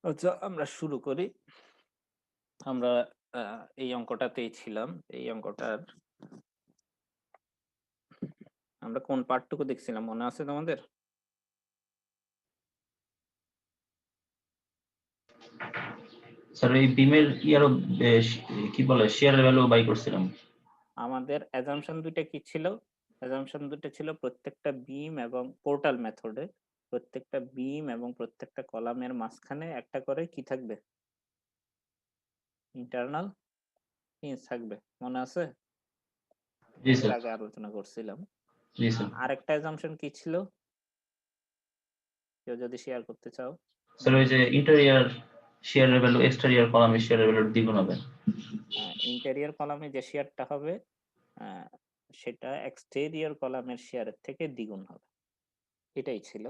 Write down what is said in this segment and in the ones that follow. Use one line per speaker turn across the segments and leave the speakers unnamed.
আচ্ছা, আমরা শুরু করি। আমরা আ এই অঙ্কটাতেই ছিলাম। এই অঙ্কটার আমরা কোন পার্টটুকু দেখছিলাম মনে আছে তোমাদের?
স্যার এই বিমের ইয়ারও কি বলে শেয়ারের ভ্যালু বাই করছিলাম।
আমাদের অ্যাজাম্পশন ২ টা কি ছিল? অ্যাজাম্পশন ২ টা ছিল প্রত্যেকটা বিম এবং পোর্টাল মেথডে প্রত্যেকটা বিম এবং প্রত্যেকটা কলামের মাঝখানে একটা করে কি থাকবে? ইন্টারনাল হিঞ্জ থাকবে। মনে আছে?
জি
এর
স্যার।
আগে আলোচনা করছিলাম।
জি স্যার।
আরেকটা অ্যাজাম্পশন কি ছিল? কেউ যদি শেয়ার করতে চাও?
স্যার ওই যে ইন্টেরিয়র শেয়ারের ভ্যালু এক্সটেরিয়র কলামের শেয়ারের ভ্যালুর দ্বিগুণ হবে।
ইন্টেরিয়র কলামে যে শেয়ারটা হবে আ সেটা এক্সটেরিয়র কলামের শেয়ারের থেকে দ্বিগুণ হবে। এটাই ছিল।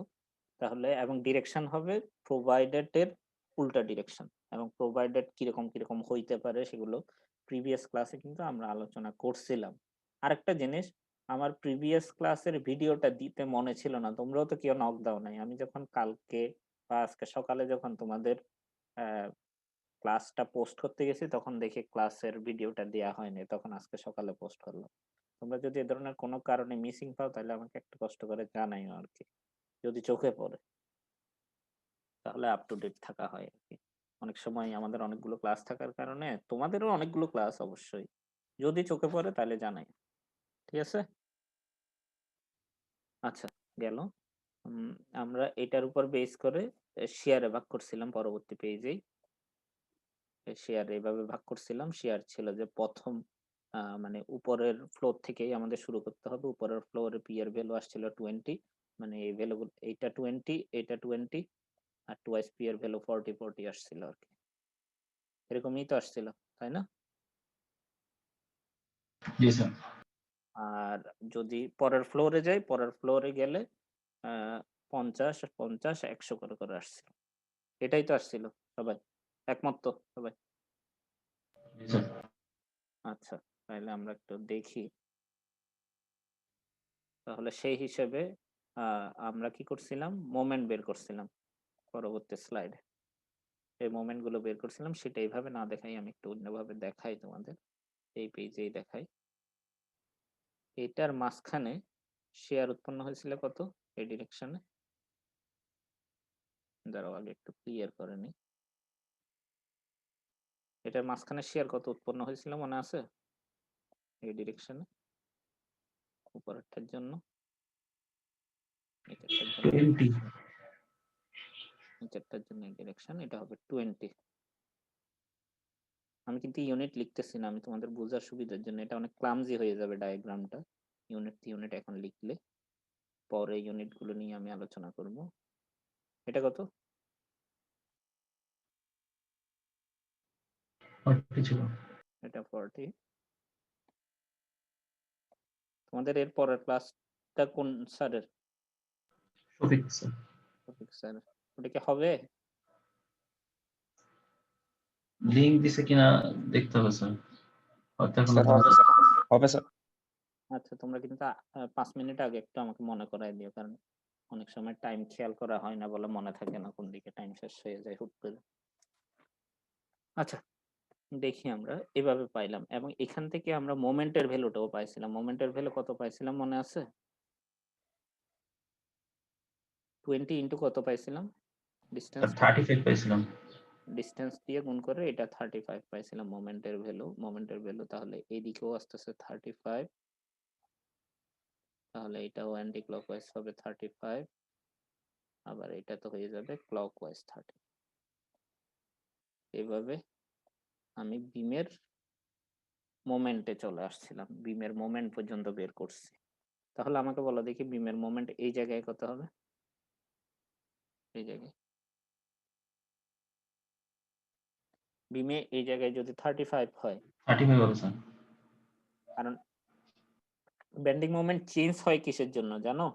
তাহলে এবং ডিরেকশন হবে প্রোভাইডেড এর উল্টা ডিরেকশন এবং প্রোভাইডেড কিরকম হইতে পারে সেগুলো প্রিভিয়াস ক্লাসে কিন্তু আমরা আলোচনা করছিলাম। আরেকটা জিনিস আমার প্রিভিয়াস ক্লাসের ভিডিওটা দিতে মনে ছিল না। তোমরাও তো কেউ নক দাও নাই। আমি যখন কালকে বা আজকে সকালে যখন তোমাদের অ্যা ক্লাসটা পোস্ট করতে গেছি তখন দেখি ক্লাসের ভিডিওটা দেয়া হয়নি। তখন আজকে সকালে পোস্ট করলাম। তোমরা যদি এ ধরনের কোনো কারণে মিসিং পাও তাহলে আমাকে একটু কষ্ট করে জানাইও আরকি। যদি চোখে পড়ে তাহলে আপ টু ডেট থাকা হয় আরকি। অনেক সময় আমাদের অনেকগুলো ক্লাস থাকার কারণে তোমাদেরও অনেকগুলো ক্লাস অবশ্যই। যদি চোখে পড়ে তাহলে জানাই। ঠিক আছে? আচ্ছা গেল। উম আমরা এটার উপর বেস করে শেয়ারে ভাগ করছিলাম পরবর্তী পেজেই। শেয়ার এভাবে ভাগ করছিলাম। শেয়ার ছিল যে ১ম মানে উপরের ফ্লোর থেকেই আমাদের শুরু করতে হবে। উপরের ফ্লোরে পি এর ভ্যালু আসছিল 20 মানে এই ভ্যালুগুলো এইটা 20 এটা 20 আর টুয়াইস পি এর ভ্যালু 40 আসছিল আরকি। এরকমই তো আসছিল, তাই না?
জি স্যার।
আর যদি পরের ফ্লোরে যাই, পরের ফ্লোরে গেলে আ ৫০, ৫০, ১০০ করে আসছিল। এটাই তো আসছিল সবাই। একমত তো সবাই?
জি স্যার।
আচ্ছা, তাইলে আমরা একটু দেখি। তাহলে সেই হিসেবে আ আমরা কি করছিলাম? মোমেন্ট বের করছিলাম পরবর্তী স্লাইডে। এই মোমেন্ট গুলো বের করছিলাম সেটা এইভাবে না দেখাই আমি একটু অন্যভাবে দেখাই তোমাদের। এই পেজেই দেখাই। এটার মাঝখানে শেয়ার উৎপন্ন হয়েছিল কত? এই ডিরেকশনে? দাঁড়াও আগে একটু ক্লিয়ার করে নিই। এটার মাঝখানে শেয়ার কত উৎপন্ন হয়েছিল মনে আছে? এই ডিরেকশনে? উপরেরটার জন্য, নিচেরটার জন্য এই
20।
ডিরেকশন, নিচেরটার জন্য এই ডিরেকশন। এটা হবে 20। আমি কিন্তু ইউনিট লিখতেছি না। আমি তোমাদের বোঝার সুবিধার জন্য। এটা অনেক ক্লামজি হয়ে যাবে ডায়াগ্রামটা। ইউনিট এখন লিখলে। পরে ইউনিট গুলো নিয়ে আমি আলোচনা করব। এটা কত?
40 ছিল।
এটা 40। তোমাদের এর পরের ক্লাসটা কোন স্যারের?
শফিক স্যার।
রফিক স্যার। ওটা কি হবে?
লিংক দিছে কিনা দেখতে হবে স্যার। হয়তো এখনো
স্যার
দেওয়া
হবে
যায়।
স্যার, হবে স্যার।
আচ্ছা তোমরা কিন্তু ৫ মিনিট আগে একটু আমাকে মনে করায় দিও। কারণ অনেক সময় টাইম খেয়াল করা হয় না বলে মনে থাকে না কোন দিকে টাইম শেষ হয়ে যায় হুট করে। আচ্ছা দেখি আমরা এভাবে পাইলাম এবং এখান থেকে আমরা মোমেন্টের ভ্যালুটাও পাইছিলাম। মোমেন্টের ভ্যালু কত পাইছিলাম মনে আছে? 20 ইনটু কত পাইছিলাম?
স্যার
ডিসট্যান্সটা?
35 পাইছিলাম।
ডিসট্যান্স দিয়ে গুণ করে এটা 35 পাইছিলাম মোমেন্টের ভ্যালু। মোমেন্টের ভ্যালু তাহলে এইদিকেও আসতেছে 35। তাহলে এটাও অ্যান্টি ক্লকওয়াইজ হবে 35। আবার এটা তো হয়ে যাবে ক্লকওয়াইজ 30। এভাবে আমি বিমের মোমেন্টে চলে আসছিলাম। বিমের মোমেন্ট পর্যন্ত বের করছি। তাহলে আমাকে বলো দেখি বিমের মোমেন্ট এই জায়গায় কত হবে? এই জায়গায়। বিমে এই জায়গায় যদি 35 হয়,
35 হবে স্যার।
কারণ বেন্ডিং মোমেন্ট চেঞ্জ হয় কিসের জন্য জানো?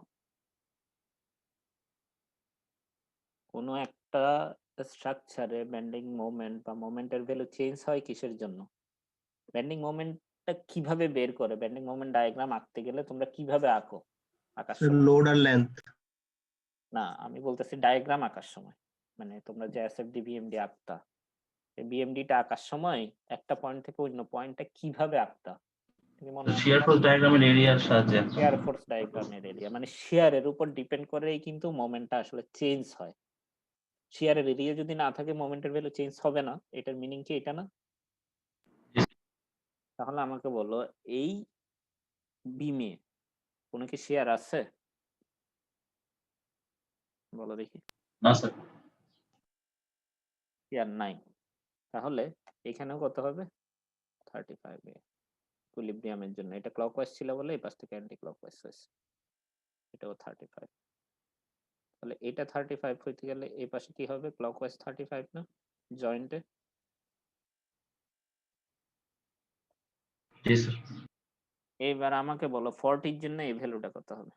কোনো একটা স্ট্রাকচারে বেন্ডিং মোমেন্ট বা মোমেন্টের ভ্যালু চেঞ্জ হয় কিসের জন্য? বেন্ডিং মোমেন্টটা কিভাবে বের করে? বেন্ডিং মোমেন্ট ডায়াগ্রাম আঁকতে গেলে তোমরা কিভাবে আঁকার সময়?
লোড আর লেন্থ।
না, আমি বলতেছি ডায়াগ্রাম আঁকার সময়। মানে তোমরা যে এসএফডি বিএমডি আঁকতা, এই বিএমডিটা আঁকার সময় একটা পয়েন্ট থেকে অন্য পয়েন্টটা কিভাবে আঁকতা? কি মনে আছে
শিয়ার ফোর্স
কারো?
ডায়াগ্রামের এরিয়ার সাহায্যে আঁকতাম।
শিয়ার ফোর্স ডায়াগ্রামের এরিয়া মানে শিয়ারের উপর ডিপেন্ড করেই কিন্তু মোমেন্টটা আসলে চেঞ্জ হয়। শিয়ারের এরিয়া যদি না থাকে মোমেন্টের ভ্যালু চেঞ্জ হবে না। এটার মিনিং কি এটা না? তাহলে আমাকে বলো এই বিমে কোনো কি শিয়ার আছে? বলো দেখি।
না স্যার।
শিয়ার নাই। তাহলে এখানেও কত হবে? 35 এ ইকুইলিব্রিয়ামের জন্য। এটা ক্লকওয়াইজ ছিল বলে এই পাশ থেকে অ্যান্টি ক্লকওয়াইজ হয়েছে। এটাও 35। তাহলে এটা 35 হইতে গেলে এই পাশে কি হবে? ক্লকওয়াইজ 35 না? জয়েন্টে।
জি স্যার।
এইবার আমাকে বলো 40 এর জন্য এই ভ্যালুটা কত হবে?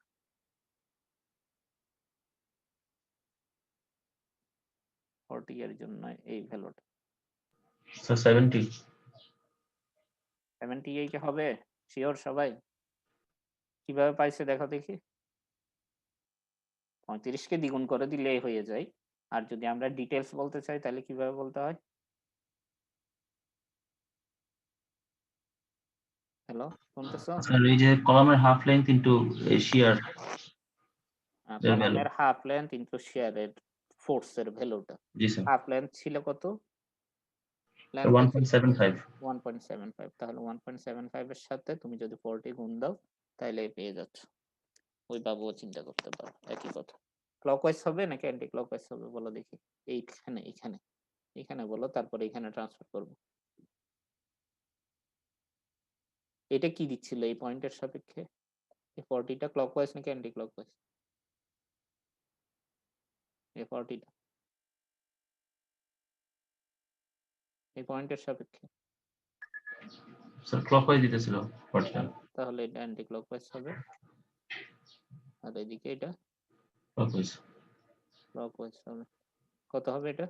40 এর জন্য এই ভ্যালুটা
স্যার 70।
78 হবে? শিওর সবাই? কিভাবে পাইছে দেখো দেখি। 35 কে দ্বিগুণ করে দিলেই হয়ে যায়। আর যদি আমরা ডিটেইলস বলতে চাই তাহলে কিভাবে বলতে হয়? হ্যালো, শুনতেছো?
স্যার এই যে কলামের হাফ লেংথ ইনটু শিয়ার এর ভ্যালু।
কলামের হাফ লেন্থ ইনটু শেয়ারের ফোর্স এর ভ্যালুটা।
জি স্যার।
হাফ লেন্থ ছিল কত?
স্যার
লেন্থটা ছিল
1.75।
1.75। তাহলে 1.75 এর সাথে তুমি যদি 40 গুণ দাও তাহলে পেয়ে যাচ্ছ। ওই বাবুও চিন্তা করতে পারো একই কথা। ক্লকওয়াইজ হবে নাকি অ্যান্টি ক্লকওয়াইজ হবে বলো দেখি। এইখানে এখানে এখানে বলো, তারপরে এখানে ট্রান্সফার করবো। এটা কি দিচ্ছিল এই পয়েন্টের সাপেক্ষে? এই 40 টা ক্লকওয়াইজ নাকি অ্যান্টি ক্লকওয়াইজ? এই 40 টা এই পয়েন্টের সাপেক্ষে।
স্যার ক্লকওয়াইজ দিতেছিল 40 টা।
তাহলে এটা অ্যান্টি ক্লকওয়াইজ হবে। আর এদিকে এটা
ক্লকওয়াইজ।
ক্লকওয়াইজ হবে। কত হবে এটা?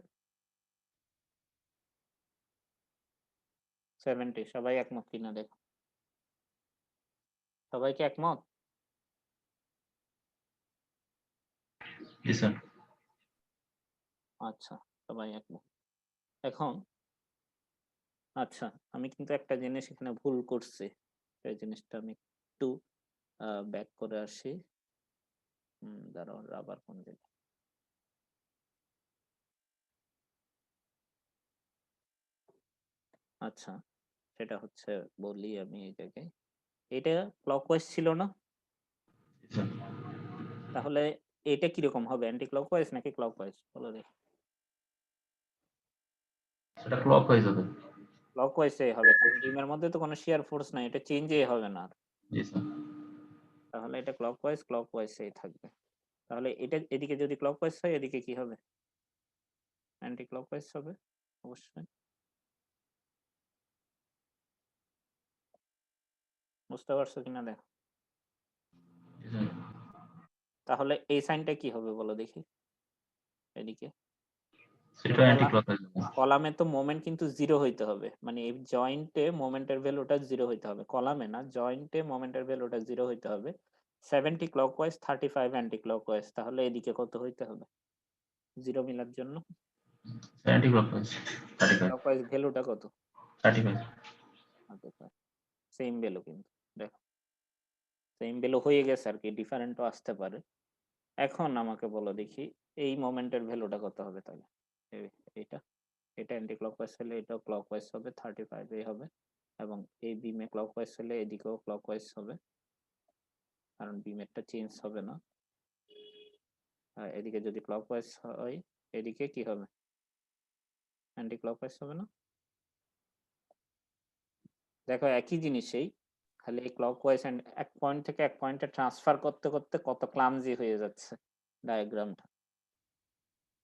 70। সবাই একমত কিনা দেখো। সবাই কি একমত?
জি স্যার।
আচ্ছা, সবাই একমত। এখন আচ্ছা, আমি কিন্তু একটা জিনিস এখানে ভুল করছি। এই জিনিসটা আমি একটু ব্যাক করে আসি। দাঁড়াও, রাবার কোন জায়গায়? আচ্ছা, সেটা হচ্ছে বলি আমি এই জায়গায়। এটা ক্লকওয়াইজ ছিল না?
জি স্যার।
তাহলে এটা কিরকম হবে? অ্যান্টি ক্লকওয়াইজ নাকি ক্লকওয়াইজ বলো দেখি।
সেটা ক্লকওয়াইজ হবে।
ক্লকওয়াইজই হবে, কারণ বিমের মধ্যে তো কোনো শিয়ার ফোর্স নাই, এটা চেঞ্জই হবে না আর।
জি স্যার।
তাহলে এটা ক্লকওয়াইজই থাকবে। তাহলে এটা এদিকে যদি ক্লকওয়াইজ হয় এদিকে কি হবে? অ্যান্টি ক্লকওয়াইজ হবে অবশ্যই। বুঝতে পারছো কিনা দেখো।
জি স্যার।
তাহলে এই সাইনটা কি হবে বলো দেখি এদিকে।
সেটা অ্যান্টি ক্লকওয়াইজ হবে।
কলামে তো মোমেন্ট কিন্তু 0 হইতে হবে। মানে এই জয়েন্টে মোমেন্টের ভ্যালুটা 0 হইতে হবে। কলামে না, জয়েন্টে মোমেন্টের ভ্যালুটা 0 হইতে হবে। 70 ক্লকওয়াইজ, 35 অ্যান্টি ক্লকওয়াইজ। তাহলে এদিকে কত হইতে হবে 0 মিলার জন্য?
Anti clockwise 35।
ক্লকওয়াইজ ভ্যালুটা কত?
35।
সেম ভ্যালু কিন্তু। দেখো, সেম ভ্যালু হয়ে গেছে আর কি, ডিফারেন্টও আসতে পারে। এখন আমাকে বলো দেখি এই মোমেন্টের ভ্যালুটা কত হবে তাহলে? এইটা এটা অ্যান্টি ক্লকওয়াইজ হলে এটাও ক্লকওয়াইজ হবে, 35 এই হবে। এবং এই বিমে ক্লকওয়াইজ হলে এদিকেও ক্লকওয়াইজ হবে, কারণ বিমেরটা চেঞ্জ হবে না। আর এদিকে যদি ক্লকওয়াইজ হয় এদিকে কি হবে? অ্যান্টি ক্লকওয়াইজ হবে না? দেখো একই জিনিসেই, খালি এই ক্লকওয়াইজ এন্ড এক পয়েন্ট থেকে এক পয়েন্টে ট্রান্সফার করতে করতে কত ক্লামজি হয়ে যাচ্ছে ডায়াগ্রামটা।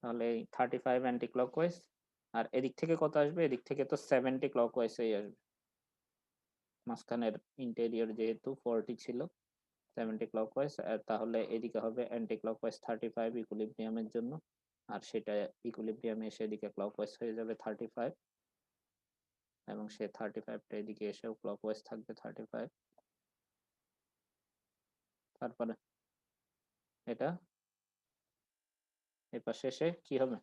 তাহলে এই 35 অ্যান্টি ক্লকওয়াইজ, আর এদিক থেকে কত আসবে? এদিক থেকে তো 70 ক্লকওয়াইজই আসবে। মাঝখানের ইন্টেরিয়র যেহেতু 40 ছিল, 70 ক্লকওয়াইজ। তাহলে এদিকে হবে অ্যান্টি ক্লকওয়াইজ 35 ইকুইলিব্রিয়ামের জন্য। আর সেটা ইকুইলিব্রিয়ামে এসে এদিকে ক্লকওয়াইজ হয়ে যাবে 35, এবং সে 35টা এদিকে এসেও ক্লকওয়াইজ থাকবে 35। তারপরে এটা এপাশে এসে কি হবে?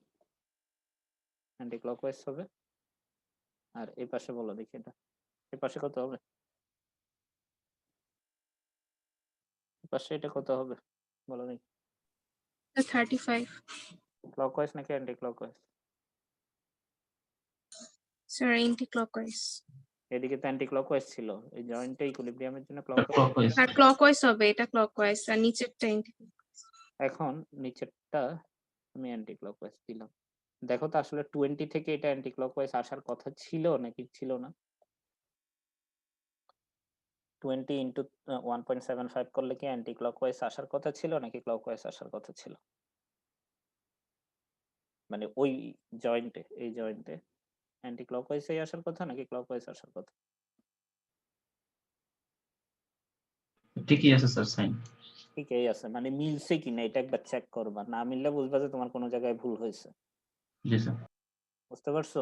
অ্যান্টি ক্লকওয়াইজ হবে। আর এই পাশে বলো দেখি এটা। এই পাশে কত হবে? এই পাশে এটা কত হবে? বলো দেখি।
35.
ক্লকওয়াইজ নাকি অ্যান্টি ক্লকওয়াইজ?
Sir, anti-clockwise.
এদিকে তো অ্যান্টি ক্লকওয়াইজ ছিল। এই জয়েন্টটা ইকুইলিব্রিয়ামের জন্য ক্লকওয়াইজ।
ক্লকওয়াইজ।
আর clockwise হবে, এটা clockwise আর নিচেরটা anti-clockwise.
এখন নিচেরটা আমি অ্যান্টি ক্লকওয়াইজ দিলাম। দেখো তো আসলে 20 থেকে এটা অ্যান্টি ক্লকওয়াইজ আসার কথা ছিল নাকি ছিল না? 20 ইনটু 1.75 করলে কি অ্যান্টি ক্লকওয়াইজ আসার কথা ছিল নাকি ক্লকওয়াইজ আসার কথা ছিল? মানে ওই জয়েন্টে, এই জয়েন্টে অ্যান্টি ক্লকওয়াইজই আসার কথা নাকি ক্লকওয়াইজ আসার কথা?
ঠিকই আছে স্যার সাইন।
ঠিকই আছে, মানে মিলছে কিনা এটা একবার চেক করবা। না মিললে বুঝবা যে তোমার কোনো জায়গায় ভুল হয়েছে।
জি স্যার।
বুঝতে পারছো?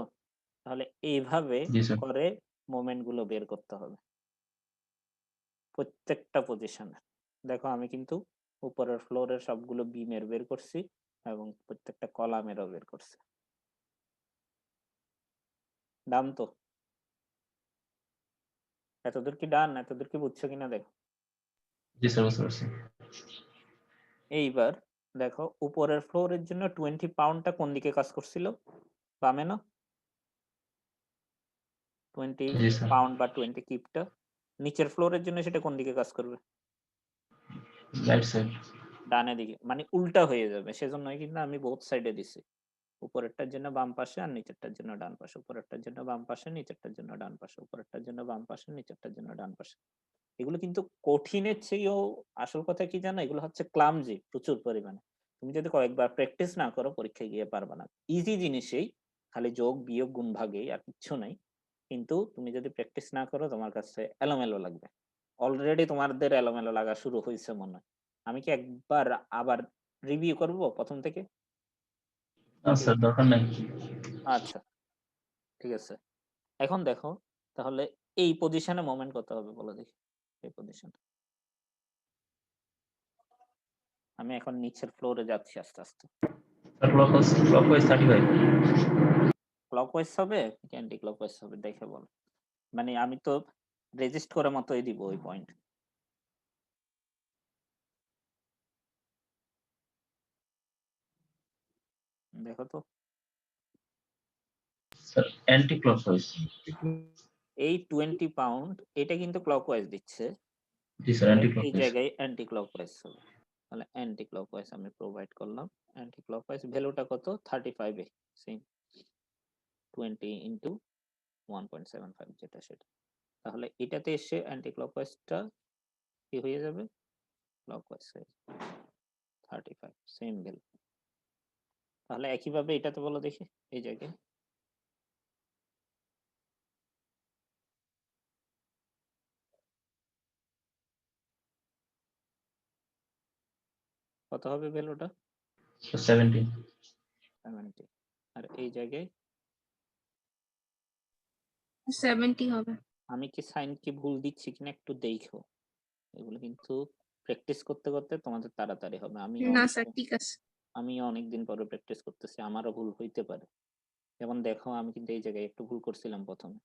তাহলে এইভাবে
জি স্যার।
করে মোমেন্ট গুলো বের করতে হবে প্রত্যেকটা পজিশনে। দেখো আমি কিন্তু উপরের ফ্লোরের সবগুলো বিমের বের করছি এবং প্রত্যেকটা কলামেরও বের করছি। ডান তো? এতদূর কি ডান? এতদূর কি বুঝছো কিনা দেখো।
জি স্যার বুঝতে পারছি।
এইবার দেখো উপরের ফ্লোরের জন্য 20 পাউন্ডটা কোন দিকে কাজ করছিল? বামে না? 20
জি স্যার।
পাউন্ড বা 20 কিপটা নিচের ফ্লোরের জন্য সেটা কোন দিকে কাজ করবে?
Right side.
ডানে দিকে, মানে উল্টা হয়ে যাবে। সেজন্যই কিন্তু আমি বোথ সাইডে দিছি। উপরেরটার জন্য বাম পাশে আর নিচেরটার জন্য ডান পাশে। উপরেরটার জন্য বাম পাশে, নিচেরটার জন্য ডান পাশে। উপরেরটার জন্য বাম পাশে, নিচেরটার জন্য ডান পাশে। এগুলো কিন্তু কঠিনের চেয়েও আসল কথা কি জানো? এগুলো হচ্ছে ক্লামজি প্রচুর পরিমাণে। তুমি যদি কয়েকবার প্র্যাকটিস না করো পরীক্ষায় গিয়ে পারবে না। ইজি জিনিসেই, খালি যোগ বিয়োগ গুণ ভাগেই, আর কিচ্ছু নাই। কিন্তু তুমি যদি প্র্যাকটিস না করো তোমার কাছে এলোমেলো লাগবে। অলরেডি তোমাদের এলোমেলো লাগা শুরু হয়েছে মনে হয়। আমি কি একবার আবার রিভিউ করব প্রথম থেকে?
না স্যার দরকার নাই।
আচ্ছা, ঠিক আছে। এখন দেখো তাহলে এই পজিশনে মোমেন্ট কত হবে বলো দেখি। এই পজিশন আমি এখন নিচের ফ্লোরে যাচ্ছি আস্তে আস্তে।
Sir clockwise 35।
ক্লকওয়াইজ হবে কি অ্যান্টি ক্লকওয়াইজ হবে দেখে বল। মানে আমি তো রেজিস্ট করে মতোই দিব ওই পয়েন্ট। দেখো তো
স্যার অ্যান্টি ক্লকওয়াইজ।
এই 20 পাউন্ড এটা কিন্তু ক্লকওয়াইজ দিচ্ছে।
জি স্যার
তাহলে
অ্যান্টি
এই
ক্লকওয়াইজ।
জায়গায় অ্যান্টি ক্লকওয়াইজ হবে। তাহলে অ্যান্টি ক্লকওয়াইজ আমি প্রোভাইড করলাম। অ্যান্টি ক্লকওয়াইজ ভ্যালুটা কত? 35 এ সেম 20 ইনটু 1.75 যেটা সেটা। তাহলে এটাতে এসে অ্যান্টি ক্লকওয়াইজটা কি হয়ে যাবে? ক্লকওয়াইজ হয়ে যাবে 35 সেম ভ্যালু। তাহলে একইভাবে এটাতে বলো দেখি এই জায়গায় কত হবে ভ্যালুটা?
70।
70। আর এই জায়গায়
70 হবে।
আমি কি সাইন কি ভুল দিচ্ছি কিনা একটু দেখো। এগুলো কিন্তু প্র্যাকটিস করতে করতে তোমাদের তাড়াতাড়ি হবে।
না স্যার ঠিক আছে।
আমি অনেকদিন পরে প্র্যাকটিস করতেছি, আমারও ভুল হইতে পারে। যেমন দেখো আমি কিন্তু এই জায়গায় একটু ভুল করছিলাম প্রথমে।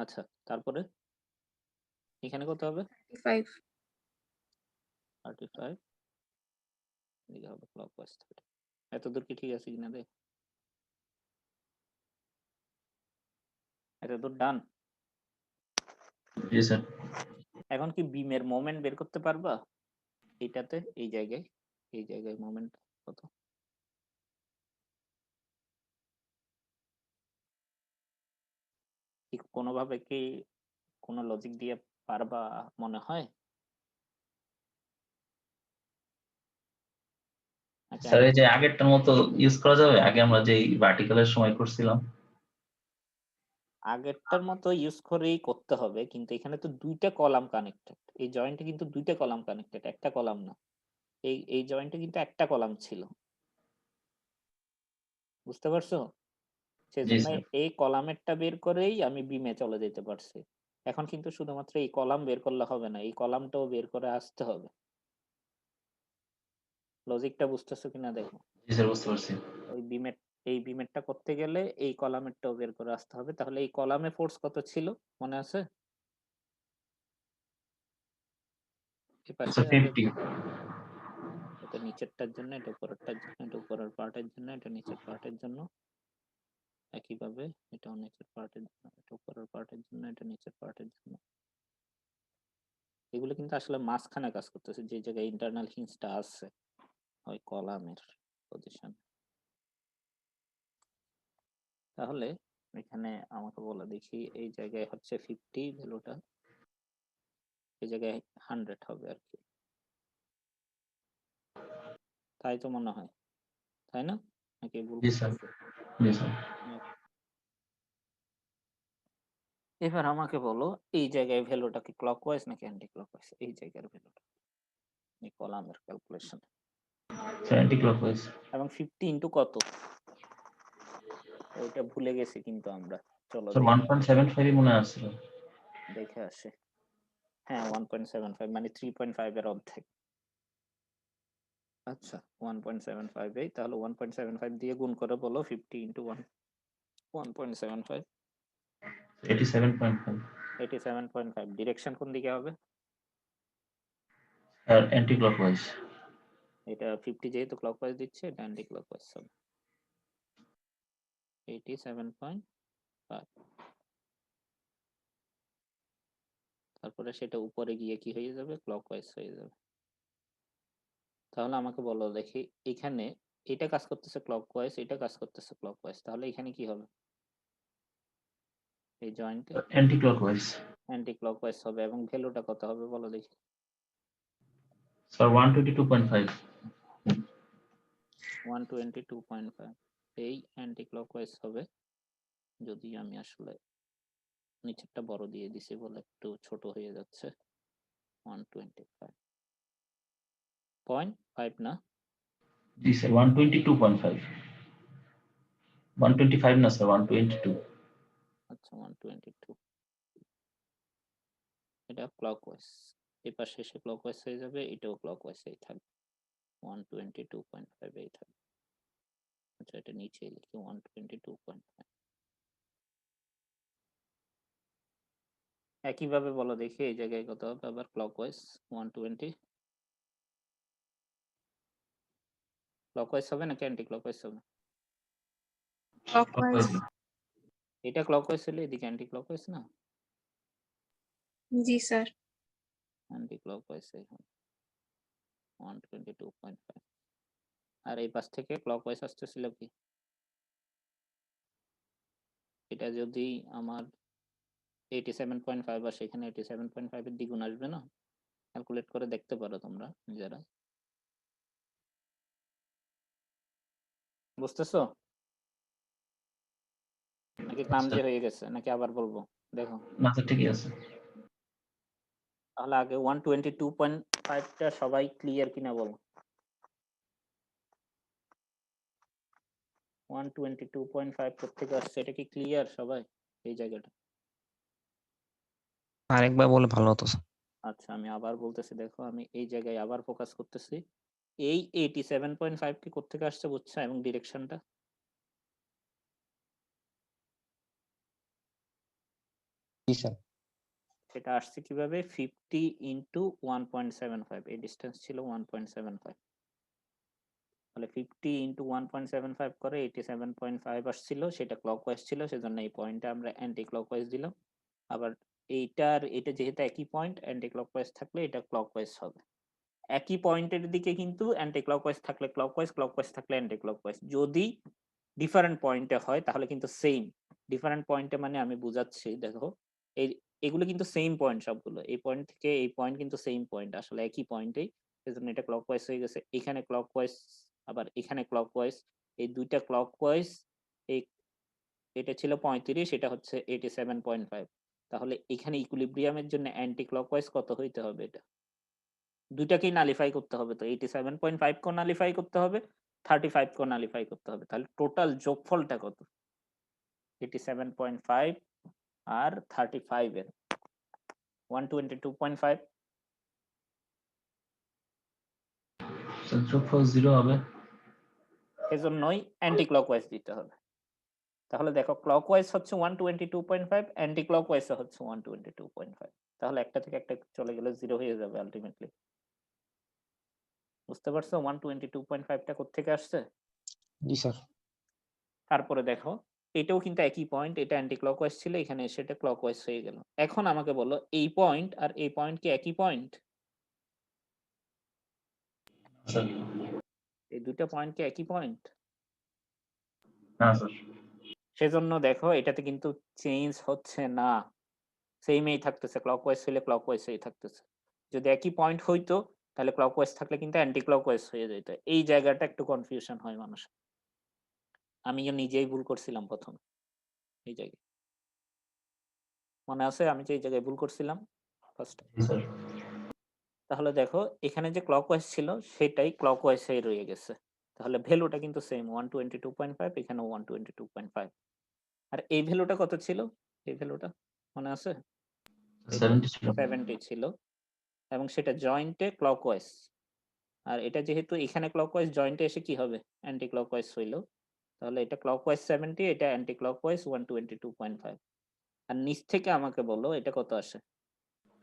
আচ্ছা তারপরে এখানে কত হবে?
35.
35 এদিকে হবে ক্লকওয়াইজ 30। এতদূর কি ঠিক আছে কিনা দেখ। এতদূর ডান।
জি স্যার।
এখন কি বিমের মোমেন্ট বের করতে পারবা? এইটাতে এই জায়গায় মোমেন্ট কত? কি কোনোভাবে কি কোনো লজিক দিয়ে পারবা মনে হয়? নাকি
স্যার এই যে আগেরটার মতো ইউজ করা যাবে? আগে আমরা যেই ভার্টিক্যালের সময় করছিলাম।
আগেরটার মতো ইউজ করেই করতে হবে, কিন্তু এখানে তো দুইটা কলাম কানেক্টেড। এই জয়েন্টে কিন্তু দুইটা কলাম কানেক্টেড, একটা কলাম না। এই জয়েন্টে কিন্তু একটা কলাম ছিল, বুঝতে পারছো?
জি
সেজন্য
স্যার।
এই কলামেরটা বের করেই আমি বিমে চলে যেতে পারছি। এখন কিন্তু শুধুমাত্র এই কলাম বের করলে হবে না, এই কলামটাও বের করে আসতে হবে। লজিকটা বুঝতেছো কিনা দেখো।
জি স্যার বুঝতে পারছি।
ওই বিমের এই বিমেরটা করতে গেলে এই কলামেরটাও বের করে আসতে হবে। তাহলে এই কলামে ফোর্স কত ছিল মনে আছে? এপাশে
আচ্ছা
আগে
50
এটা নিচেরটার জন্য, এটা উপরেরটার জন্য, এটা উপরের পার্টের জন্য, এটা নিচের পার্টের জন্য। একইভাবে এটাও নিচের পার্টের জন্য, এটা উপরের পার্টের জন্য, এটা নিচের পার্টের জন্য। এগুলো কিন্তু আসলে মাঝখানে কাজ করতেছে, যে জায়গায় ইন্টারনাল হিঞ্জটা আছে ওই কলামের পজিশন। তাহলে এখানে আমাকে বলে দেখি, এই জায়গায় হচ্ছে 50 ভ্যালুটা, এই জায়গায় 100 হবে আর কি, তাই তো মনে হয়, তাই না? নাকি ভুল
জি স্যার
করতেছি?
জি স্যার
এবার আমাকে বলো এই জায়গায় ভ্যালুটা কি ক্লকওয়াইজ নাকি অ্যান্টি ক্লকওয়াইজ? এই জায়গার ভ্যালুটা এই কলামের ক্যালকুলেশন।
অ্যান্টি ক্লকওয়াইজ
এবং 50 ইনটু কত, ওইটা ভুলে গেছি কিন্তু আমরা। চলো
স্যার
দেখি,
1.75 ই মনে আসছিল।
দেখে আসে। হ্যাঁ 1.75 মানে 3.5 এর অর্ধেক। আচ্ছা 1.75 তাহলে 1.75 দিয়ে গুণ করে বলো 50 ইনটু 1.75
87.5
87.5। ডিরেকশন কোন দিকে হবে?
আর অ্যান্টি ক্লকওয়াইজ।
এটা 50 যেহেতু ক্লকওয়াইজ দিচ্ছে, এটা অ্যান্টি ক্লকওয়াইজ হবে 87.5। তারপরে সেটা উপরে গিয়ে কি হয়ে যাবে, ক্লকওয়াইজ হয়ে যাবে। তাহলে আমাকে বলো দেখি, এখানে এটা কাজ করতেছে ক্লকওয়াইজ, এটা কাজ করতেছে ক্লকওয়াইজ, তাহলে এখানে কি হবে? এই জয়েন্টে
অ্যান্টি ক্লকওয়াইজ
অ্যান্টি ক্লকওয়াইজ হবে। এবং ভ্যালুটা কত হবে বলো দেখি?
স্যার 122.5
122.5 এই অ্যান্টি ক্লকওয়াইজ হবে। যদি আমি আসলে নিচেরটা বড় দিয়ে দিছি বলে একটু ছোট হয়ে যাচ্ছে। 125.5 না,
জি স্যার 122.5 125 না স্যার 122
আচ্ছা 122। এটা ক্লকওয়াইজ, এই পাশে এসে ক্লকওয়াইজ হয়ে যাবে, এটাও ক্লকওয়াইজই থাকবে, 122.5 এই থাকবে। আচ্ছা এটা নিচে লিখি 122.5। একইভাবে বলো দেখি এই জায়গায় কত হবে আবার ক্লকওয়াইজ? 120 ক্লকওয়াইজ হবে নাকি অ্যান্টি ক্লকওয়াইজ হবে?
ক্লকওয়াইজ।
এটা ক্লকওয়াইজ হলে এদিকে অ্যান্টি ক্লকওয়াইজ না,
জি স্যার।
অ্যান্টি ক্লকওয়াইজ এখন 122.5। আর এই পাশ থেকে ক্লকওয়াইজ আসতেছিল কি? এটা যদি আমার 87.5 আর সেখানে 87.5 এর দ্বিগুণ আসবে না? ক্যালকুলেট করে দেখতে পারো তোমরা নিজেরা। বুঝতেছো নাকি ক্লামজি হয়ে গেছে, নাকি আবার বলবো? দেখো
না স্যার ঠিকই আছে।
তাহলে আগে 122.5টা সবাই ক্লিয়ার কিনা বলো। 122.5 কোত্থেকে আসছে, এটা কি ক্লিয়ার সবাই এই জায়গাটা?
আরেকবার বলে ভালো হতো স্যার।
আচ্ছা আমি আবার বলতেছি, দেখো আমি এই জায়গায় আবার ফোকাস করতেছি। এই 87.5 কি কোত্থেকে আসছে বুঝছো? এবং ডিরেকশনটা
জি স্যার।
এটা আসছে কিভাবে? 50 ইন্টু 1.75, এই ডিস্টেন্স ছিল 1.75। তাহলে 50 ইন্টু 1.75 করে 87.5 আসছিল, সেটা ক্লকওয়াইজ ছিল, সেজন্য এই পয়েন্টে আমরা অ্যান্টি ক্লকওয়াইজ দিলাম। আবার এটা যেহেতু একই পয়েন্ট, অ্যান্টি ক্লকওয়াইজ থাকলে এটা ক্লকওয়াইজ হবে। একই পয়েন্টের দিকে কিন্তু অ্যান্টি ক্লকওয়াইজ থাকলে ক্লকওয়াইজ, ক্লকওয়াইজ থাকলে অ্যান্টি ক্লকওয়াইজ। যদি ডিফারেন্ট পয়েন্টে হয় তাহলে কিন্তু সেম। ডিফারেন্ট পয়েন্টে মানে আমি বুঝাচ্ছি, দেখো এই এগুলো কিন্তু সেম পয়েন্ট সবগুলো, এই পয়েন্ট থেকে এই পয়েন্ট কিন্তু সেম পয়েন্ট, আসলে একই পয়েন্টেই, সেজন্য এটা ক্লকওয়াইজ হয়ে গেছে। এখানে ক্লকওয়াইজ, আবার এখানে ক্লকওয়াইজ, এই দুইটা ক্লকওয়াইজ। এই এটা ছিল 35, এটা হচ্ছে 87.5। তাহলে এখানে ইকুইলিব্রিয়ামের জন্য অ্যান্টি ক্লকওয়াইজ কত হইতে হবে? এটা দুইটাকেই নালিফাই করতে হবে, তো 87.5 কেও নালিফাই করতে হবে, 35 কেও নালিফাই করতে হবে। তাহলে টোটাল যোগফলটা কত? 87.5 আর 35 এর 122.5।
স্যার যোগফল 0 হবে।
সেজন্যই অ্যান্টি ক্লকওয়াইজ দিতে হবে। তাহলে দেখো ক্লকওয়াইজ হচ্ছে 122.5, অ্যান্টি ক্লকওয়াইজ হচ্ছে 122.5। তাহলে একটা থেকে একটা চলে গেলে 0 হয়ে যাবে আলটিমেটলি। বুঝতে পারছো 122.5 টা কোত্থেকে আসছে?
জি স্যার।
তারপরে দেখো এটাও কিন্তু একই পয়েন্ট, এটা অ্যান্টি ক্লকওয়াইজ ছিল, এখানে এসে এটা ক্লকওয়াইজ হয়ে গেল। এখন আমাকে বলো এই পয়েন্ট আর এই পয়েন্ট কি একই পয়েন্ট?
স্যার
এই দুটো পয়েন্ট কি একই পয়েন্ট?
না স্যার।
সেজন্য দেখো এটাতে কিন্তু চেঞ্জ হচ্ছে না, সেমই থাকতেছে, ক্লকওয়াইজ হইলে ক্লকওয়াইজই থাকতেছে। যদি একই পয়েন্ট হইতো তাহলে ক্লকওয়াইজ থাকলে কিন্তু অ্যান্টি ক্লকওয়াইজ হয়ে যেত। এই জায়গাটা একটু কনফিউশন হয় মানুষের। আমিও নিজেই ভুল করছিলাম প্রথম এই জায়গায়। মনে আছে আমি যে এই জায়গায় ভুল করছিলাম ফার্স্ট?
জি স্যার।
তাহলে দেখো এখানে যে ক্লকওয়াইজ ছিল সেটাই ক্লকওয়াইজই রয়ে গেছে। তাহলে ভ্যালুটা কিন্তু সেম 122.5, এখানেও 122.5। আর এই ভ্যালুটা কত ছিল? এই ভ্যালুটা মনে আছে? এটা
70 ছিল।
70 ছিল এবং সেটা জয়েন্টে ক্লকওয়াইজ। আর এটা যেহেতু এখানে ক্লকওয়াইজ, জয়েন্টে এসে কি হবে? অ্যান্টি ক্লকওয়াইজ হইল। তাহলে এটা ক্লকওয়াইজ 70, এটা অ্যান্টি ক্লকওয়াইজ 122.5। আর নিচ থেকে আমাকে বলো এটা কত আসে?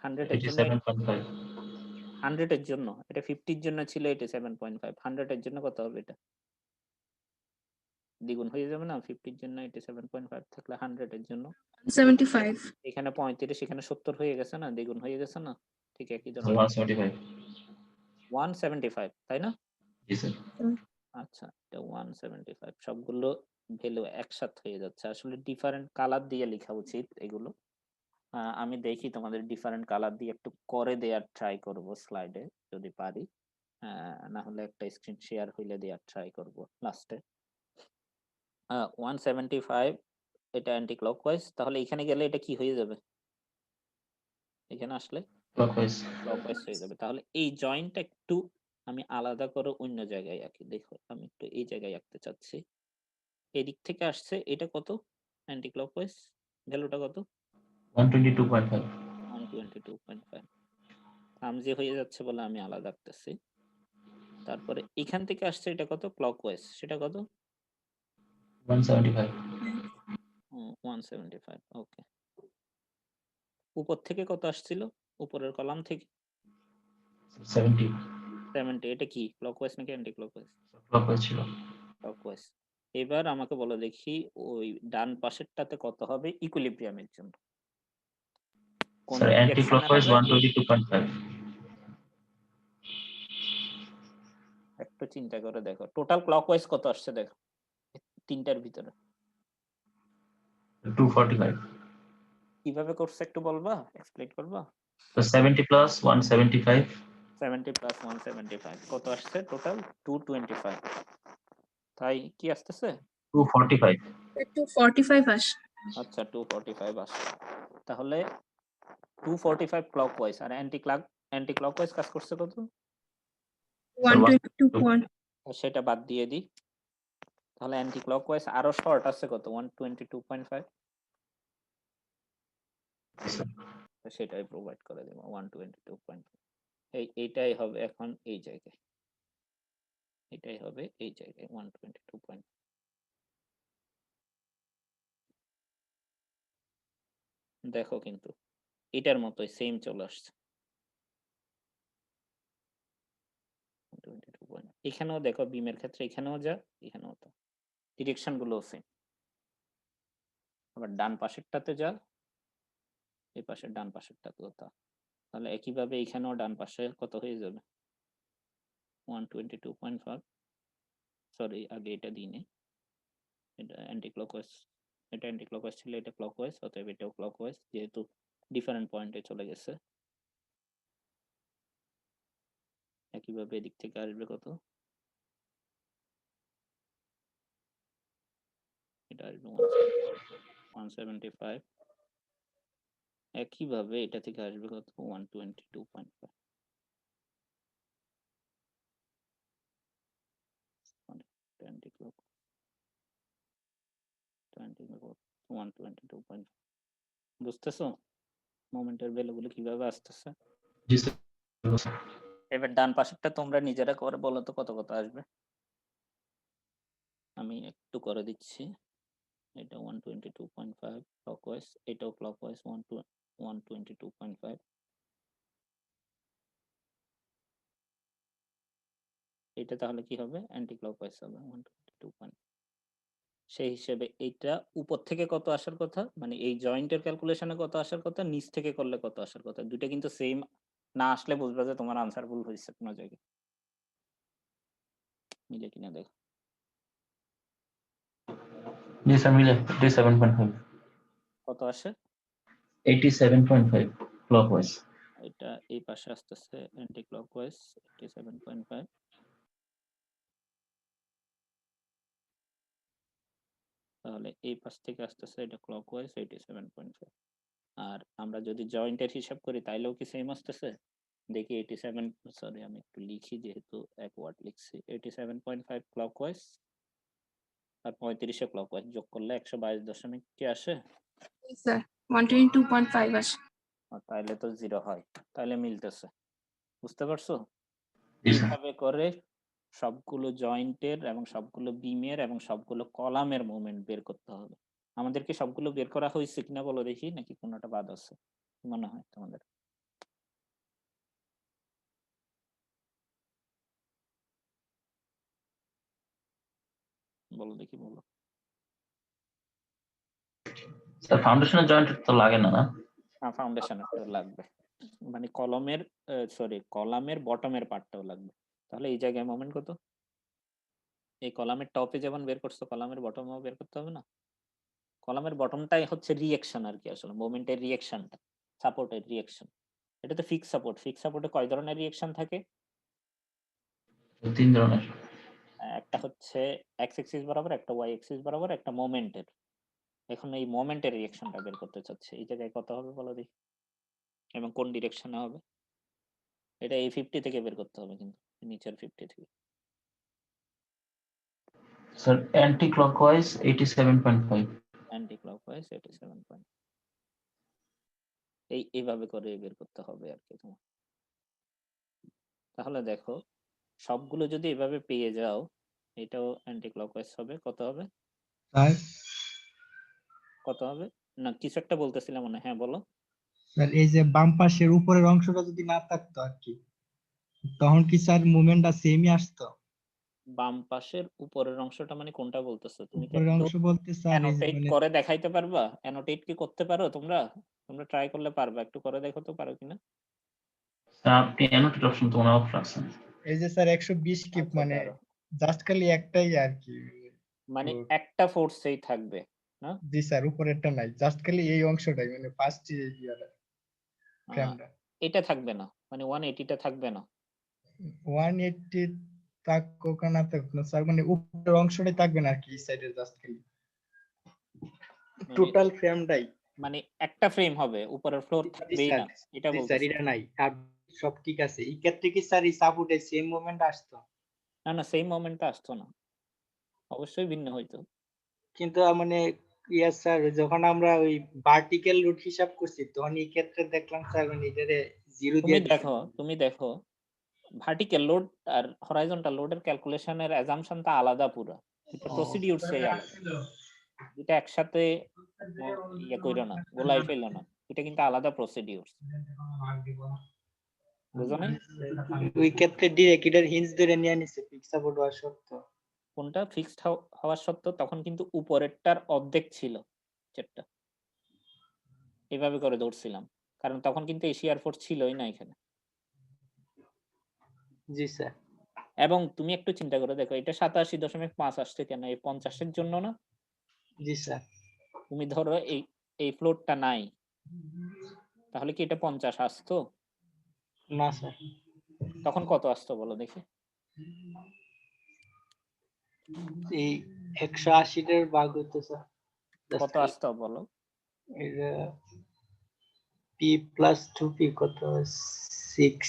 100 এর জন্য
87.5।
100 এর জন্য, এটা 50 এর জন্য ছিল 87.5, 100 এর জন্য কত হবে এটা? দ্বিগুণ হয়ে যাবে না? 50 এর জন্য 87.5 থাকলে 100 এর জন্য
75
এখানে 35, এখানে 70 হয়ে গেছে না? দ্বিগুণ হয়ে গেছে না? ঠিক একই
স্যার
ধরনের
175।
175, তাই না?
জি স্যার।
আচ্ছা, এটা 175 সবগুলো ভ্যালু একসাথে হয়ে যাচ্ছে। আসলে ডিফারেন্ট কালার দিয়ে লেখা উচিত এগুলো। আমি দেখি তোমাদের ডিফারেন্ট কালার দিয়ে একটু করে দেওয়ার ট্রাই করব স্লাইডে যদি পারি। না হলে একটা স্ক্রিন শেয়ার হইলে দেওয়ার ট্রাই করব লাস্টে। 175 এটা অ্যান্টি ক্লকওয়াইজ, তাহলে এখানে গেলে এটা কি হয়ে যাবে? এখানে আসলে
ক্লকওয়াইজ।
ক্লকওয়াইজ হয়ে যাবে। তাহলে এই জয়েন্টটা একটু আমি আলাদা করে অন্য জায়গায় আঁকি। দেখো আমি একটু এই জায়গায় আঁকতে চাচ্ছি। এদিক থেকে আসছে, এটা কত অ্যান্টি ক্লকওয়াইজ? ভ্যালুটা কত?
122.5।
122.5। যে হয়ে যাচ্ছে বলে আমি আলাদা আঁকতেছি। তারপরে এখান থেকে আসছে এটা কত ক্লকওয়াইজ? সেটা কত?
175।
175। ওকে। উপর থেকে কত আসছিল? উপরের কলাম থেকে
70।
70। এটা কি ক্লকওয়াইজ নাকি অ্যান্টি ক্লকওয়াইজ?
ক্লকওয়াইজ ছিল।
ক্লকওয়াইজ। এবার আমাকে বলো দেখি ওই ডান পাশেরটাতে কত হবে ইকুইলিব্রিয়ামের জন্য? কোন
স্যার অ্যান্টি
ডিরেকশনে
ক্লকওয়াইজ
হবে?
122.5।
একটু চিন্তা করে দেখো টোটাল ক্লকওয়াইজ কত আসছে দেখো তিনটার ভিতরে।
245।
কিভাবে করছে একটু বলবা, এক্সপ্লেইন করবা?
তো 70 প্লাস 175।
70 প্লাস 175 কত আসছে টোটাল? 225। তাই কি আসতেছে?
245।
245 আসে।
আচ্ছা 245 আসছে। তাহলে 245 ক্লকওয়াইজ আর অ্যান্টি ক্লকওয়াইজ কাজ করছে কত?
স্যার
122.
আর সেটা বাদ দিয়ে দিই। তাহলে অ্যান্টি ক্লকওয়াইজ আরো শর্ট আছে কত? 122.5। সেটাই প্রোভাইড করে দেব 122.5। এইটাই হবে এখন এই জায়গায়, এটাই হবে এই জায়গায় 122. দেখো কিন্তু এটার মতোই সেম চলে আসছে। 122. এখানেও দেখো বিমের ক্ষেত্রে এখানেও যা এখানেও তা, ডিরেকশন গুলো সেম। আবার ডান পাশেরটাতে যা এই পাশের ডান পাশেরটাতেও তা। তাহলে একইভাবে এখানেও ডান পাশে কত হয়ে যাবে? 122.5। সরি আগে এটা দিই নেই, এটা অ্যান্টি ক্লকওয়াইজ, এটা অ্যান্টি ক্লকওয়াইজ ছিল, এটা ক্লকওয়াইজ, অতএব এটাও ক্লকওয়াইজ যেহেতু ডিফারেন্ট পয়েন্টে চলে গেছে। একইভাবে এদিক থেকে আসবে কত? এটা আসবে 175। একইভাবে এটা থেকে আসবে কত? 122.5। Anti clock 122.5। বুঝতেছো মোমেন্টের ভ্যালুগুলো কিভাবে আসতেছে?
জি স্যার।
এবার ডান পাশেরটা তোমরা নিজেরা করে বলো তো কত কত আসবে? আমি একটু করে দিচ্ছি। এটা 122.5 ক্লকওয়াইজ, এটাও ক্লকওয়াইজ 122.5। এটা তাহলে কি হবে? অ্যান্টি ক্লকওয়াইজ হবে 122. সেই হিসেবে এইটা উপর থেকে কত আসার কথা, মানে এই জয়েন্টের ক্যালকুলেশনে কত আসার কথা, নিচ থেকে করলে কত আসার কথা, দুইটা কিন্তু সেম না আসলে বুঝবা যে তোমার আনসার ভুল হয়েছে কোনো জায়গায়। মিলে কিনা দেখো।
জি স্যার মিলে 87.5
কত আসে?
87.5 ক্লকওয়াইজ।
এটা এই পাশে আসতেছে অ্যান্টি ক্লকওয়াইজ 87.5। তাহলে এই পাশ থেকে আসতেছে এটা ক্লকওয়াইজ 87.5। আর আমরা যদি জয়েন্টের হিসাব করি তাইলেও কি সেম আসতেছে? দেখি 87, সরি আমি একটু লিখি যেহেতু এক ওয়ার্ড লিখছি। 87.5 ক্লকওয়াইজ আর 35 ক্লকওয়াইজ যোগ করলে 122 কি আসে?
স্যার 122.5 আসে।
তাইলে তো 0 হয়, তাইলে মিলতেছে। বুঝতে পারছো?
জি স্যার।
এইভাবে করে সবগুলো জয়েন্টের এবং সবগুলো বিমের এবং সবগুলো কলামের মুভমেন্ট বের করতে হবে। আমাদের কি সবগুলো বের করা হয়েছে কিনা বলো দেখি, নাকি কোনোটা বাদ আছে কি মনে হয় তোমাদের? বলো দেখি, বলো।
স্যার ফাউন্ডেশনের জয়েন্ট তো লাগে না না?
হ্যাঁ, ফাউন্ডেশনের তো লাগবে, মানে কলমের কলামের বটমের পার্টটাও লাগবে। তাহলে এই জায়গায় মোমেন্ট কত? এই কলামের টপে যেমন বের করছো, কলামের বটমও বের করতে হবে না? কলামের বটমটাই হচ্ছে রিঅ্যাকশন আর কি, আসলে মোমেন্টের রিঅ্যাকশনটা, সাপোর্টের রিঅ্যাকশন। এটা তো ফিক্স সাপোর্ট। ফিক্স সাপোর্টে কয় ধরনের রিঅ্যাকশন থাকে?
3 ধরনের।
একটা হচ্ছে এক্স এক্সিস বরাবর, একটা ওয়াই এক্সিস বরাবর, একটা মোমেন্টের। এখন এই মোমেন্টের রিঅ্যাকশনটা বের করতে চাচ্ছে, এই জায়গায় কত হবে বলো দেখি, এবং কোন ডিরেকশনে হবে? এটা এই 50 থেকে বের করতে হবে, কিন্তু নিচের 50 থেকে।
Sir anti clockwise 87.5।
Anti clockwise 87. এইভাবে করে বের করতে হবে আর কি তোমার। তাহলে দেখো, সবগুলো যদি এভাবে পেয়ে যাও, এটাও অ্যান্টি ক্লকওয়াইজ হবে। কত হবে?
স্যার
কত হবে? না কিছু একটা বলতেছিলাম মনে হয়। হ্যাঁ বলো।
স্যার এই যে বাম পাশের উপরের অংশটা যদি না থাকতো আর কি, তখন কি স্যার মুভমেন্টটা সেমই আসতো?
বাম পাশের উপরের অংশটা মানে কোনটা বলতেছো তুমি? কি
উপরের
একটু
অংশ বলতে স্যার এই যে
অ্যানোটেট
মানে
করে দেখাইতে পারবা? অ্যানোটেট কি করতে পারো তোমরা? তোমরা ট্রাই করলে পারবা, একটু করে দেখো তো পারো কিনা।
স্যার আপনি অ্যানোটেট অপশন তো মনে অফ রাখছেন।
এই যে স্যার 120 কি
আচ্ছা
মানে
দাঁড়াও,
জাস্ট খালি একটাই আর কি।
মানে
তো
একটা ফোর্সেই থাকবে না?
জি স্যার উপরেরটা নাই, জাস্ট খালি এই অংশটাই মানে ফার্স্ট
আহ,
ফ্রেমটা
এটা থাকবে না, মানে 180টা থাকবে না।
180 থাকুক না থাকুক না স্যার, মানে উপরের অংশটাই থাকবে না আর কি, এই সাইডের জাস্ট খালি
মানে
টোটাল ফ্রেমটাই।
মানে একটা ফ্রেম হবে, উপরের ফ্লোর
জি
থাকবেই
স্যার,
না, এটা
জি স্যার
বলতেছো?
এটা নাই আর সব ঠিক আছে। এই ক্ষেত্রে কি স্যার এই সাপোর্টে সেম মুভমেন্ট আসতো?
না না, সেই মোমেন্টটা আসতো না, অবশ্যই ভিন্ন হইতো।
কিন্তু মানে ইয়া স্যার যখন আমরা ওই ভার্টিক্যাল রুট হিসাব করছি তখন এই ক্ষেত্রে দেখলাম স্যার মানে এটারে জিরো দিয়ে দিছে।
তুমি দেখো ভার্টিক্যাল লোড আর হরাইজন্টাল লোডের ক্যালকুলেশনের অ্যাজাম্পশনটা আলাদা পুরো। এটা প্রসিডিউর সেই আলাদা। এটা একসাথে ইয়ে কইরো না, গোলাই ফেলো না। এটা কিন্তু আলাদা প্রসিডিউর, বুঝো নাই?
ওই ক্ষেত্রে ডিরেক্ট এটার হিঞ্জ ধরে নিয়ে নিছে ফিক্স সাপোর্ট হওয়া সত্ত্বেও।
কোনটা ফিক্সড হওয়ার সত্ত্বেও তখন কিন্তু উপরেরটার অর্ধেক ছিল চেটটা, এভাবে করে ধরছিলাম, কারণ তখন কিন্তু এশিয়ার ফোর্স ছিলই না এখানে।
জি স্যার।
এবং তুমি একটু চিন্তা করে দেখো, এটা 87.5 আসছে কেন? এই 50-এর জন্য না?
জি স্যার।
তুমি ধরো এই ফ্লোরটা নাই, তাহলে কি এটা 50 আসতো?
না স্যার।
তখন কত আসতো বলো দেখি?
এই 180 টার ভাগ হইতো স্যার।
কত আসতো বলো?
এটা পি প্লাস 2 পি কত 6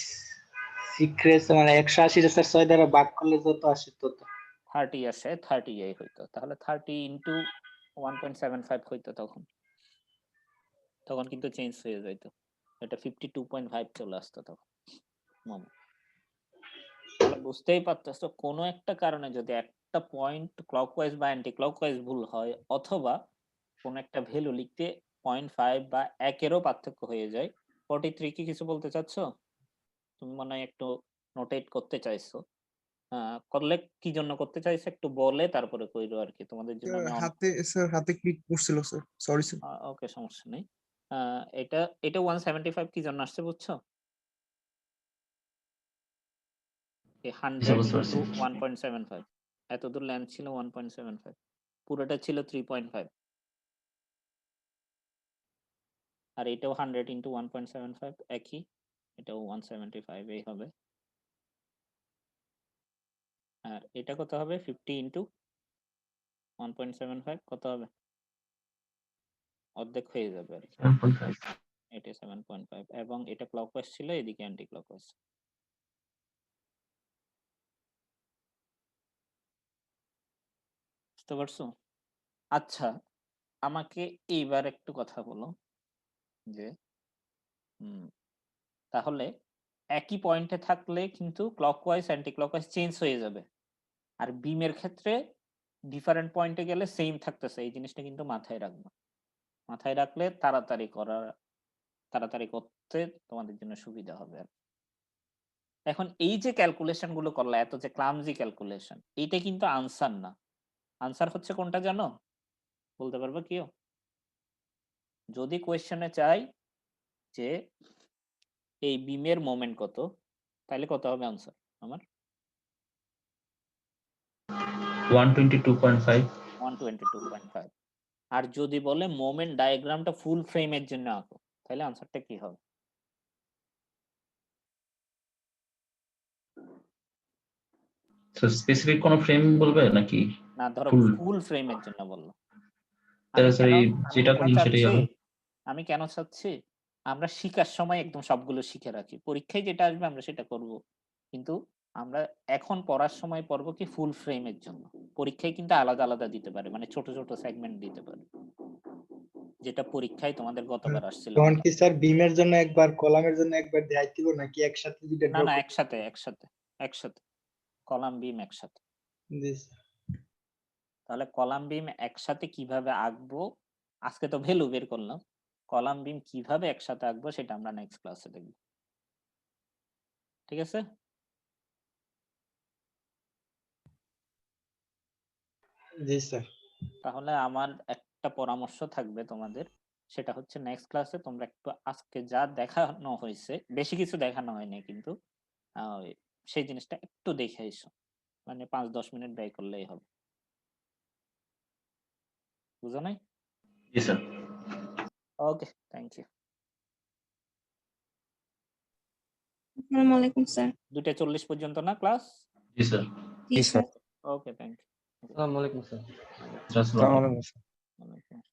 সিক্রেস মানে 180 টা স্যার 6 দ্বারা ভাগ করলে যত আসে তত।
30 আসে, 30 এই হইতো, তাহলে 30 ইন্টু 1.75 হইতো তখন। তখন কিন্তু চেঞ্জ হয়ে যাইতো, এটা 52.5 চলে আসতো তখন। তাহলে বুঝতেই পারতেছো, কোনো একটা কারণে যদি একটা পয়েন্ট ক্লকওয়াইজ বা অ্যান্টি ক্লকওয়াইজ ভুল হয়, অথবা কোন একটা ভ্যালু লিখতে 0.5 বা 1-এরও পার্থক্য হয়ে যায়। 43 কি কিছু বলতে চাচ্ছ? তুমি মনে হয় একটু নোটেট করতে চাইছো। করলে কি জন্য করতে চাইছো একটু বলে তারপরে কইরো আর কি, তোমাদের জন্য আমি
স্যার হাতে ক্লিক করছিল স্যার, সরি স্যার।
ওকে, সমস্যা নেই। এটা 175 কি জন্য আসছে বুঝছো? 100
বুঝতে পারছি।
into 1.75, এতদূর লেন্থ ছিল 1.75, পুরোটা ছিল 3.5, আর এটাও 100 into 1.75 একই, এটাও 175 এই হবে। আর এটা কত হবে? 50 into 1.75 কত হবে? অর্ধেক হয়ে যাবে আর কি।
7.5
এটা 7.5, এবং এটা ক্লকওয়াইজ ছিল, এদিকে অ্যান্টি ক্লকওয়াইজ। বুঝতে পারছো? আচ্ছা, আমাকে এইবার একটু কথা বলো যে তাহলে একই পয়েন্টে থাকলে কিন্তু ক্লকওয়াইজ অ্যান্টি ক্লকওয়াইজ চেঞ্জ হয়ে যাবে, আর বিমের ক্ষেত্রে ডিফারেন্ট পয়েন্টে গেলে সেম থাকতেছে। এই জিনিসটা কিন্তু মাথায় রাখবো। মাথায় রাখলে তাড়াতাড়ি করতে তোমাদের জন্য সুবিধা হবে। আর এখন এই যে ক্যালকুলেশন গুলো করলে, এত যে ক্লামজি ক্যালকুলেশন, এইটা কিন্তু আনসার না। আনসার হচ্ছে কোনটা জানো? বলতে পারবে কেউ? যদি কোয়েশ্চেনে চাই যে এই বিমের মোমেন্ট কত, তাহলে কত হবে আনসার আমার?
122.5
122.5। আর যদি বলে মোমেন্ট ডায়াগ্রামটা ফুল ফ্রেমের জন্য আঁকো, তাহলে আনসারটা কি হবে?
সো স্পেসিফিক কোন ফ্রেম বলবে নাকি?
না, ধরো
ফুল
ফুল ফ্রেমের জন্য বললো।
তাহলে স্যার এই
আমি
যেটা
কেন
করলাম সেটাই
চাচ্ছি,
হবে।
আমি কেন চাচ্ছি আমরা শিখার সময় একদম সবগুলো শিখে রাখি, পরীক্ষায় যেটা আসবে আমরা সেটা করব, কিন্তু আমরা এখন পড়ার সময় পড়বো কি ফুল ফ্রেমের জন্য। পরীক্ষায় কিন্তু আলাদা আলাদা দিতে পারে, মানে ছোট ছোট সেগমেন্ট দিতে পারে, যেটা পরীক্ষায় তোমাদের গতবার আসছিল।
তখন কি স্যার বিমের জন্য একবার কলামের জন্য একবার দেখাই দিব নাকি একসাথে দুইটা
না
ড্র
না, একসাথে একসাথে কলাম বিম একসাথে।
জি
তাহলে কলাম বিম একসাথে কিভাবে আঁকবো, আজকে তো ভ্যালু বের করলাম, কলাম বিম কিভাবে একসাথে আঁকবো সেটা আমরা নেক্সট ক্লাসে দেখব। ঠিক আছে?
জি স্যার।
তাহলে আমার একটা পরামর্শ থাকবে তোমাদের, সেটা হচ্ছে নেক্সট ক্লাসে তোমরা একটু আজকে যা দেখানো হয়েছে, বেশি কিছু দেখানো হয়নি কিন্তু সেই জিনিসটা একটু দেখে এসো, মানে 5-10 মিনিট ব্যয় করলেই হবে। বুঝো নাই?
জি স্যার।
Okay, thank you.
আসসালামু আলাইকুম স্যার।
2:40 পর্যন্ত না ক্লাস?
জি স্যার।
জি
জি
sir.
Sir.
Okay, thank you.
আসসালামু আলাইকুম স্যার।
আসসালামু আলাইকুম।
ওয়ালাইকুম আসসালাম।